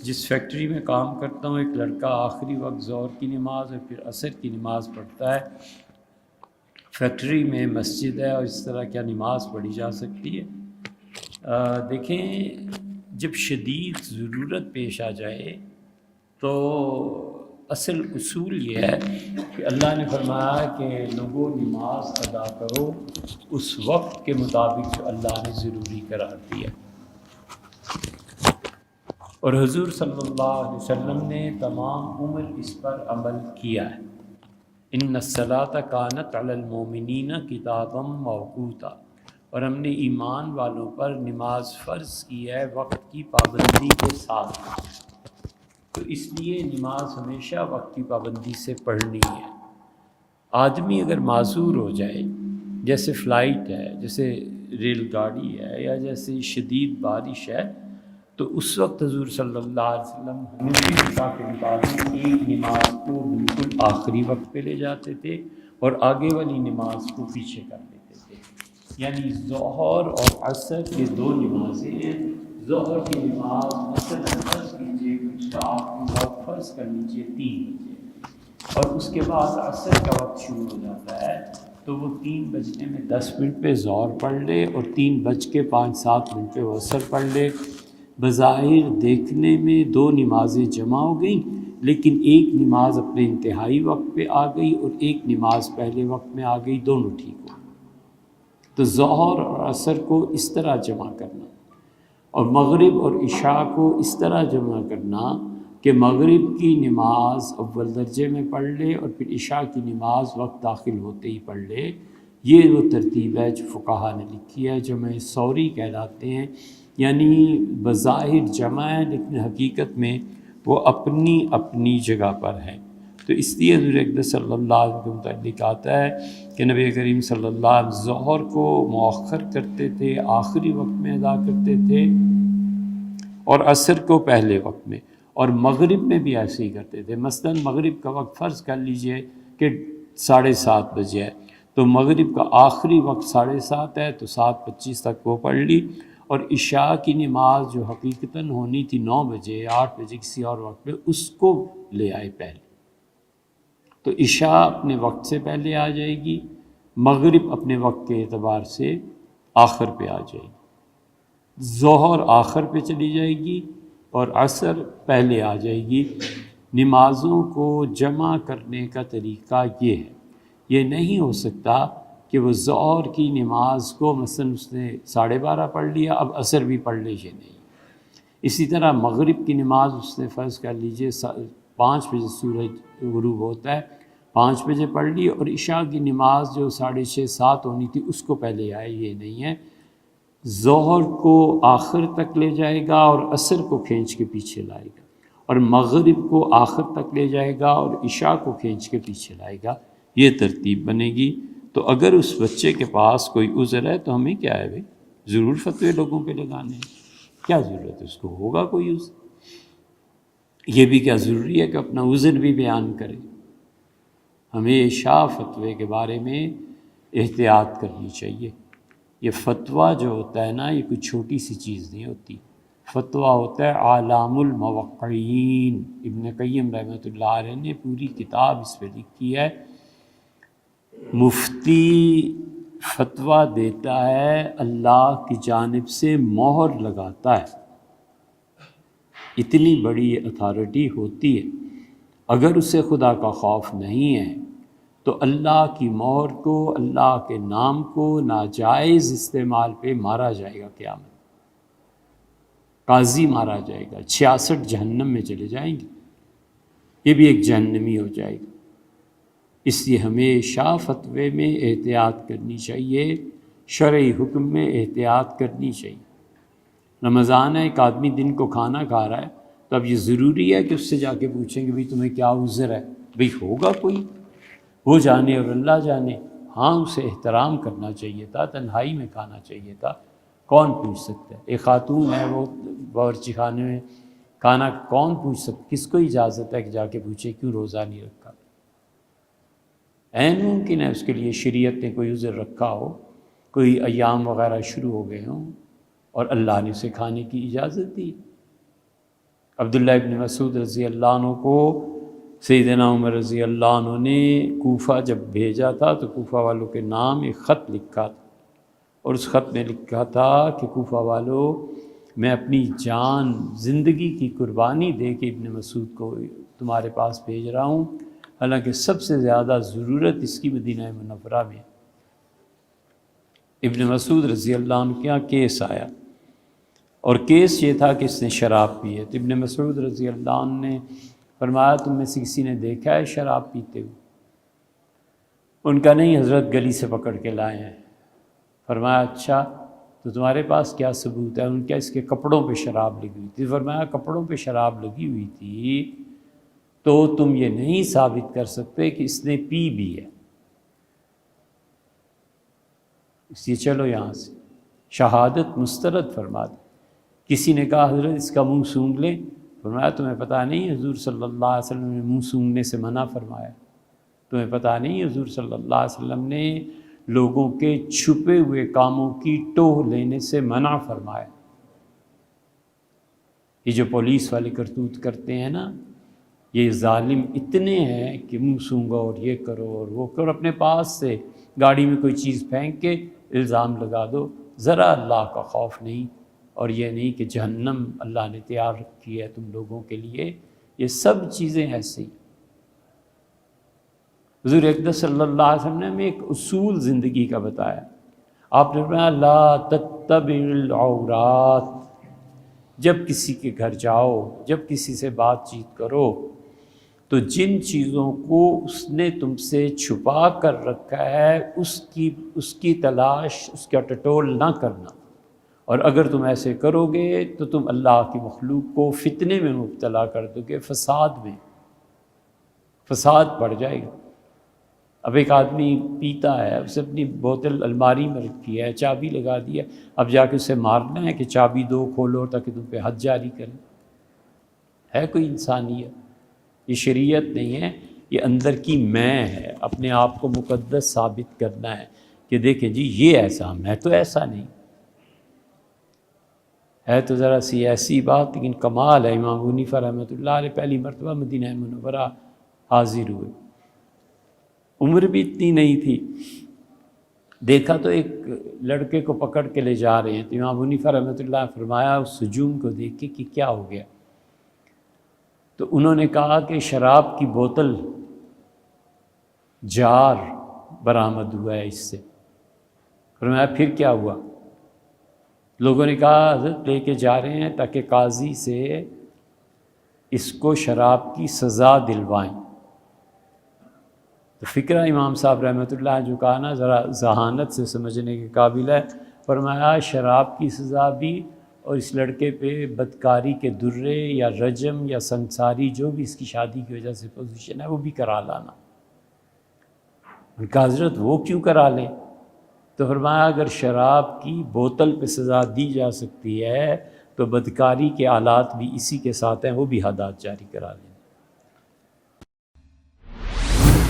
جس فیکٹری میں کام کرتا ہوں ایک لڑکا آخری وقت ظہر کی نماز اور پھر عصر کی نماز پڑھتا ہے، فیکٹری میں مسجد ہے اور اس طرح کیا نماز پڑھی جا سکتی ہے؟ دیکھیں، جب شدید ضرورت پیش آ جائے تو اصل اصول یہ ہے کہ اللہ نے فرمایا کہ لوگوں نماز ادا کرو اس وقت کے مطابق جو اللہ نے ضروری قرار دیا، اور حضور صلی اللہ علیہ وسلم نے تمام عمر اس پر عمل کیا ہے۔ ان الصلاۃ کانت علی المؤمنین کتابا موقوتا، اور ہم نے ایمان والوں پر نماز فرض کی ہے وقت کی پابندی کے ساتھ، تو اس لیے نماز ہمیشہ وقت کی پابندی سے پڑھنی ہے۔ آدمی اگر معذور ہو جائے، جیسے فلائٹ ہے، جیسے ریل گاڑی ہے، یا جیسے شدید بارش ہے، تو اس وقت حضور صلی اللہ علیہ وسلم حنفی فقہ کے مطابق ایک نماز کو بالکل آخری وقت پہ لے جاتے تھے اور آگے والی نماز کو پیچھے کر دیتے تھے۔ یعنی ظہر اور عصر کے دو نمازیں ہیں۔ ظہر کی نماز مثلاً فرض کیجیے کہ اس کا آخری وقت فرض کر لیجیے 3 بجے، اور اس کے بعد عصر کا وقت شروع ہو جاتا ہے، تو وہ 3 بجنے میں 10 منٹ پہ ظہر پڑھ لے اور 3:05-7 پہ وہ عصر پڑھ لے۔ بظاہر دیکھنے میں 2 نمازیں جمع ہو گئیں، لیکن ایک نماز اپنے انتہائی وقت پہ آ گئی اور ایک نماز پہلے وقت میں آ گئی، دونوں ٹھیک ہو۔ تو ظہر اور عصر کو اس طرح جمع کرنا، اور مغرب اور عشاء کو اس طرح جمع کرنا کہ مغرب کی نماز اول درجے میں پڑھ لے اور پھر عشاء کی نماز وقت داخل ہوتے ہی پڑھ لے۔ یہ وہ ترتیب ہے جو فقہا نے لکھی ہے، جمع ثوری کہلاتے ہیں، یعنی بظاہر جمع ہے لیکن حقیقت میں وہ اپنی اپنی جگہ پر ہے۔ تو اس لیے حضور اقدس صلی اللہ علیہ وسلم کے متعلق آتا ہے کہ نبی کریم صلی اللہ علیہ وسلم ظہر کو مؤخر کرتے تھے، آخری وقت میں ادا کرتے تھے، اور عصر کو پہلے وقت میں، اور مغرب میں بھی ایسے ہی کرتے تھے۔ مثلا مغرب کا وقت فرض کر لیجئے کہ 7:30 بجے ہے، تو مغرب کا آخری وقت 7:30 ہے، تو 7:25 تک وہ پڑھ لی، اور عشاء کی نماز جو حقیقتاً ہونی تھی 9 بجے، 8 بجے کسی اور وقت پہ، اس کو لے آئے پہلے، تو عشاء اپنے وقت سے پہلے آ جائے گی، مغرب اپنے وقت کے اعتبار سے آخر پہ آ جائے گی، ظہر آخر پہ چلی جائے گی اور عصر پہلے آ جائے گی۔ نمازوں کو جمع کرنے کا طریقہ یہ ہے، یہ نہیں ہو سکتا کہ وہ ظہر کی نماز کو مثلا اس نے 12:30 پڑھ لیا، اب عصر بھی پڑھ لے، یہ نہیں۔ اسی طرح مغرب کی نماز اس نے فرض کر لیجئے 5 بجے سورج غروب ہوتا ہے، 5 بجے پڑھ لی، اور عشاء کی نماز جو 6:30-7 ہونی تھی اس کو پہلے آئے، یہ نہیں ہے۔ ظہر کو آخر تک لے جائے گا اور عصر کو کھینچ کے پیچھے لائے گا، اور مغرب کو آخر تک لے جائے گا اور عشاء کو کھینچ کے پیچھے لائے گا، یہ ترتیب بنے گی۔ تو اگر اس بچے کے پاس کوئی عذر ہے تو ہمیں کیا ہے بھائی، ضرور فتوے لوگوں پہ لگانے ہیں، کیا ضرورت ہے، اس کو ہوگا کوئی عذر، یہ بھی کیا ضروری ہے کہ اپنا عذر بھی بیان کرے؟ ہمیشہ فتوے کے بارے میں احتیاط کرنی چاہیے۔ یہ فتویٰ جو ہوتا ہے نا، یہ کوئی چھوٹی سی چیز نہیں ہوتی، فتویٰ ہوتا ہے اعلام الموقعین۔ ابن قیم رحمۃ اللہ علیہ نے پوری کتاب اس پہ لکھی ہے۔ مفتی فتویٰ دیتا ہے، اللہ کی جانب سے مہر لگاتا ہے، اتنی بڑی اتھارٹی ہوتی ہے، اگر اسے خدا کا خوف نہیں ہے تو اللہ کی مہر کو، اللہ کے نام کو ناجائز استعمال پہ مارا جائے گا، قیامت قاضی مارا جائے گا، 66 جہنم میں چلے جائیں گے، یہ بھی ایک جہنمی ہو جائے گا۔ اس لیے ہمیشہ فتوے میں احتیاط کرنی چاہیے، شرعی حکم میں احتیاط کرنی چاہیے۔ رمضان ہے، ایک آدمی دن کو کھانا کھا رہا ہے، تو اب یہ ضروری ہے کہ اس سے جا کے پوچھیں کہ بھئی تمہیں کیا عذر ہے؟ بھئی ہوگا کوئی، وہ جانے اور اللہ جانے۔ ہاں، اسے احترام کرنا چاہیے تھا، تنہائی میں کھانا چاہیے تھا، کون پوچھ سکتا ہے؟ ایک خاتون ہے، وہ باورچی خانے میں کھانا، کون پوچھ سکتا، کس کو اجازت ہے کہ جا کے پوچھے کیوں روزہ نہیں رکھا؟ عین ممکن ہے اس کے لیے شریعت نے کوئی عذر رکھا ہو، کوئی ایام وغیرہ شروع ہو گئے ہوں اور اللہ نے اسے کھانے کی اجازت دی۔ عبداللہ ابن مسعود رضی اللہ عنہ کو سیدنا عمر رضی اللہ عنہ نے کوفہ جب بھیجا تھا تو کوفہ والوں کے نام ایک خط لکھا تھا، اور اس خط میں لکھا تھا کہ کوفہ والوں، میں اپنی جان زندگی کی قربانی دے کے ابن مسعود کو تمہارے پاس بھیج رہا ہوں، حالانکہ سب سے زیادہ ضرورت اس کی مدینہ منورہ میں۔ ابن مسعود رضی اللہ عنہ کے یہاں کیس آیا، اور کیس یہ تھا کہ اس نے شراب پی ہے، تو ابن مسعود رضی اللہ عنہ نے فرمایا تم میں سے کسی نے دیکھا ہے شراب پیتے ہوئے؟ ان کا نہیں حضرت، گلی سے پکڑ کے لائے ہیں۔ فرمایا اچھا تو تمہارے پاس کیا ثبوت ہے؟ ان کے اس کے کپڑوں پہ شراب لگی ہوئی تھی۔ فرمایا کپڑوں پہ شراب لگی ہوئی تھی تو تم یہ نہیں ثابت کر سکتے کہ اس نے پی بھی ہے، اس لیے چلو یہاں سے، شہادت مسترد فرما دی۔ کسی نے کہا حضرت اس کا منہ سونگھ لیں؟ فرمایا تمہیں پتہ نہیں حضور صلی اللہ علیہ وسلم نے منہ سونگھنے سے منع فرمایا؟ تمہیں پتہ نہیں حضور صلی اللہ علیہ وسلم نے لوگوں کے چھپے ہوئے کاموں کی ٹوہ لینے سے منع فرمایا؟ یہ جو پولیس والے کرتوت کرتے ہیں نا، یہ ظالم اتنے ہیں کہ منہ سونگھو اور یہ کرو اور وہ کرو، اپنے پاس سے گاڑی میں کوئی چیز پھینک کے الزام لگا دو، ذرا اللہ کا خوف نہیں، اور یہ نہیں کہ جہنم اللہ نے تیار رکھی ہے تم لوگوں کے لیے، یہ سب چیزیں ایسی۔ حضور اقدس صلی اللہ علیہ وسلم نے ہمیں ایک اصول زندگی کا بتایا، آپ نے فرمایا لا تتبع العورات، جب کسی کے گھر جاؤ، جب کسی سے بات چیت کرو تو جن چیزوں کو اس نے تم سے چھپا کر رکھا ہے اس کی تلاش، اس کا ٹٹول نہ کرنا، اور اگر تم ایسے کرو گے تو تم اللہ کی مخلوق کو فتنے میں مبتلا کر دو گے، فساد بڑھ جائے گا۔ اب ایک آدمی پیتا ہے، اسے اپنی بوتل الماری میں رکھی ہے، چابی لگا دی ہے، اب جا کے اسے مارنا ہے کہ چابی دو کھولو تاکہ تم پہ حد جاری کریں؟ ہے کوئی انسانیت؟ یہ شریعت نہیں ہے، یہ اندر کی میں ہے، اپنے آپ کو مقدس ثابت کرنا ہے کہ دیکھیں جی یہ ایسا، میں تو ایسا نہیں ہے۔ تو ذرا سی ایسی بات، لیکن کمال ہے، امام ابو حنیفہ رحمۃ اللہ علیہ پہلی مرتبہ مدینہ منورہ حاضر ہوئے، عمر بھی اتنی نہیں تھی، دیکھا تو ایک لڑکے کو پکڑ کے لے جا رہے ہیں، تو امام ابو حنیفہ رحمۃ اللہ نے فرمایا اس ہجوم کو دیکھ کے کہ کیا ہو گیا؟ تو انہوں نے کہا کہ شراب کی بوتل جار برآمد ہوا ہے اس سے۔ فرمایا پھر کیا ہوا؟ لوگوں نے کہا حضرت لے کے جا رہے ہیں تاکہ قاضی سے اس کو شراب کی سزا دلوائیں۔ تو فکرہ امام صاحب رحمۃ اللہ جو کہا نا ذرا ذہانت سے سمجھنے کے قابل ہے، فرمایا شراب کی سزا بھی اور اس لڑکے پہ بدکاری کے درے یا رجم یا سنساری جو بھی اس کی شادی کی وجہ سے پوزیشن ہے وہ بھی کرا لانا۔ ان کا حضرت وہ کیوں کرا لیں؟ تو فرمایا اگر شراب کی بوتل پہ سزا دی جا سکتی ہے تو بدکاری کے آلات بھی اسی کے ساتھ ہیں، وہ بھی حدات جاری کرا لیں۔